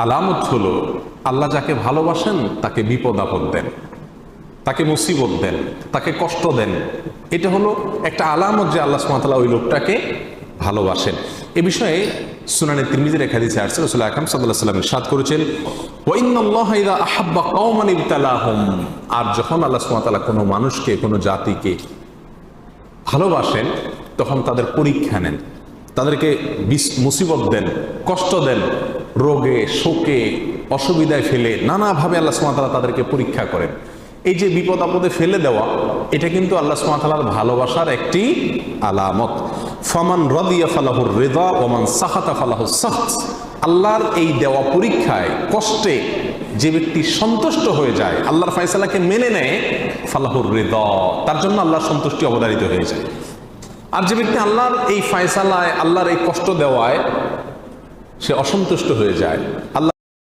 আলামত হলো আল্লাহ যাকে ভালোবাসেন তাকে বিপদ আপদ দেন, তাকে মুসিবত দেন, তাকে কষ্ট দেন। এটা হলো একটা আলামত যে আল্লাহ সুবহানাহু ওয়া তাআলা ওই লোকটাকে ভালোবাসেন। এ বিষয়ে সুনানে তিরমিজির এক হাদিসে আসছে, রাসূল আকরাম সাল্লাল্লাহু আলাইহি ওয়াসাল্লাম ইরশাদ করেছেন, ওয়া ইন্নাল্লাহা ইযা আহাব্বা কওমান ইবতালাহুম। আর যখন আল্লাহ সুবহানাহু ওয়া তাআলা কোনো মানুষকে, কোনো জাতিকে ভালোবাসেন তখন তাদের পরীক্ষা নেন, তাদেরকে মুসিবত দেন, কষ্ট দেন, রোগে শোকে অসুবিধায় ফেলে নানাভাবে আল্লাহ সুবহানাহু ওয়া তাআলা তাদেরকে পরীক্ষা করেন। এই যে বিপদ আপদে ফেলে দেওয়া, এটা কিন্তু আল্লাহ সুবহানাহু ওয়া তাআলার ভালোবাসার একটি আলামত। ফামান রাদিয়া ফালাহুর রিদা ওয়া মান সাখাতা ফালাহুস সাখত। আল্লাহর এই দেওয়া পরীক্ষায়, কষ্টে যে ব্যক্তি সন্তুষ্ট হয়ে যায়, আল্লাহর ফয়সালাকে মেনে নেয়, ফালাহুর রিদা, তার জন্য আল্লাহর সন্তুষ্টি অবধারিত হয়ে যায়। আর যে ব্যক্তি আল্লাহর এই ফয়সালায়, আল্লাহর এই কষ্ট দেওয়ায় সে অসন্তুষ্ট হয়ে যায়, আল্লাহ